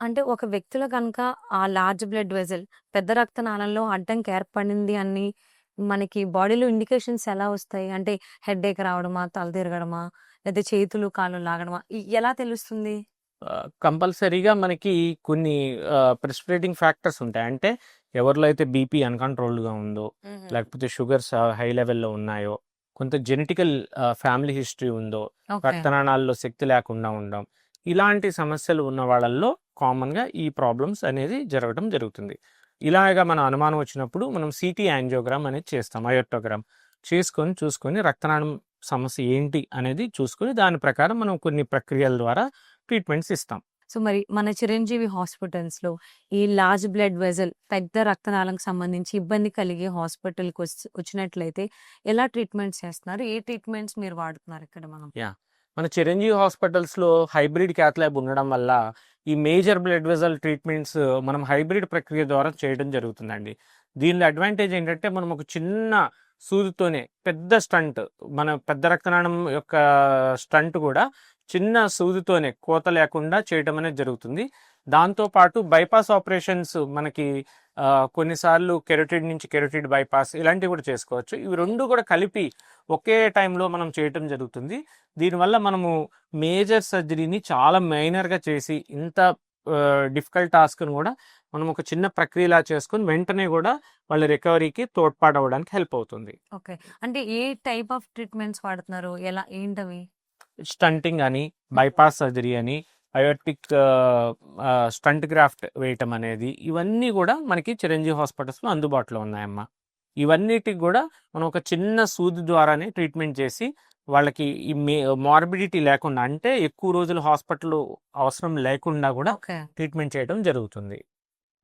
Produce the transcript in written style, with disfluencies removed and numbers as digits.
అంటే ఒక వ్యక్తిలో గనక ఆ లార్జ్ బ్లడ్ వెసల్ పెద్ద రక్తనాళంలో అడ్డంకి ఏర్పడింది అని మనకి బాడీలో ఇండికేషన్స్ ఎలా వస్తాయి? అంటే హెడ్‌ఏక్ రావడమా? తల తిరగడమా? లేదా చేతులు, కాళ్ళు లాగడమా? ఎలా తెలుస్తుంది? కంపల్సరీగా మనకి కొన్ని ప్రిసిపిటేటింగ్ ఫ్యాక్టర్స్ ఉంటాయి. అంటే ఎవరిలో అయితే బీపీ అన్‌కంట్రోల్డ్‌గా ఉందో, హుహు. లేకపోతే షుగర్స్ హై లెవెల్‌లో ఉన్నాయో, కొంత జెనెటికల్ ఫ్యామిలీ హిస్టరీ ఉందో, ఓకే. రక్తనాళాల్లో శక్తి లేకుండా ఉండడం, ఇలాంటి సమస్యలు ఉన్న వాళ్ళల్లో కామన్‌గా ఈ ప్రాబ్లమ్స్ అనేది జరగడం జరుగుతుంది. ఇలాగ మన అనుమానం వచ్చినప్పుడు మనం సీటీ యాంజియోగ్రామ్ అనేది చేస్తాం. అయోర్టోగ్రామ్ చూసుకొని రక్తనాళం సమస్య ఏంటి అనేది చూసుకొని దాని ప్రకారం మనం కొన్ని ప్రక్రియల ద్వారా ట్రీట్మెంట్స్ ఇస్తాం. సో, మరి మన చిరంజీవి హాస్పిటల్స్‌లో ఈ లార్జ్ బ్లడ్ వెసల్ పెద్ద రక్తనాళంకి సంబంధించి ఇబ్బంది కలిగి వచ్చినట్లయితే ఎలా ట్రీట్మెంట్స్ చేస్తున్నారు? ఏ ట్రీట్మెంట్స్ మీరు వాడుతున్నారు ఇక్కడ మనం? యాహ్! మన చిరంజీవి హాస్పిటల్స్‌లో హైబ్రిడ్ క్యాత్ ల్యాబ్ ఉండడం వల్ల ఈ మేజర్ బ్లడ్ వెసల్ ట్రీట్మెంట్స్ మనం హైబ్రిడ్ ప్రక్రియ ద్వారా చేయడం జరుగుతుందండి. దీనిలో అడ్వాంటేజ్ ఏంటంటే మనం ఒక చిన్న సూదితోనే పెద్ద స్టంట్ మన పెద్ద రక్తనాళం యొక్క స్టంట్ కూడా చిన్న సూదితోనే కోత లేకుండా చేయడం అనేది జరుగుతుంది. దాంతో పాటు బైపాస్ ఆపరేషన్స్ మనకి కొన్నిసార్లు కెరోటిడ్ నుంచి కెరోటిడ్ బైపాస్ ఇలాంటివి కూడా చేసుకోవచ్చు. ఇవి 2 కూడా కలిపి ఒకే టైంలో మనం చేయటం జరుగుతుంది. దీనివల్ల మనము మేజర్ సర్జరీని చాలా మైనర్‌గా చేసి ఇంత డిఫికల్ట్ టాస్క్‌ని కూడా మనం ఒక చిన్న ప్రక్రియలా చేసుకొని వెంటనే కూడా వాళ్ళ రికవరీకి తోడ్పాటవ్వడానికి హెల్ప్ అవుతుంది. ఓకే. అంటే ఏ టైప్ ఆఫ్ ట్రీట్మెంట్స్ వాడుతున్నారు? ఏంటవి? స్టంటింగ్ అని, బైపాస్ సర్జరీ అని, అయోర్టిక్ స్టంట్ గ్రాఫ్ట్ వేయటం అనేది ఇవన్నీ కూడా మనకి చిరంజీవి హాస్పిటల్స్‌లో అందుబాటులో ఉన్నాయమ్మా. ఇవన్నిటికి కూడా మనం ఒక చిన్న సూది ద్వారానే ట్రీట్మెంట్ చేసి వాళ్ళకి ఈ మార్బిడిటీ లేకుండా అంటే ఎక్కువ రోజులు హాస్పిటల్ అవసరం లేకుండా కూడా ఓకే. ట్రీట్మెంట్ చేయడం జరుగుతుంది.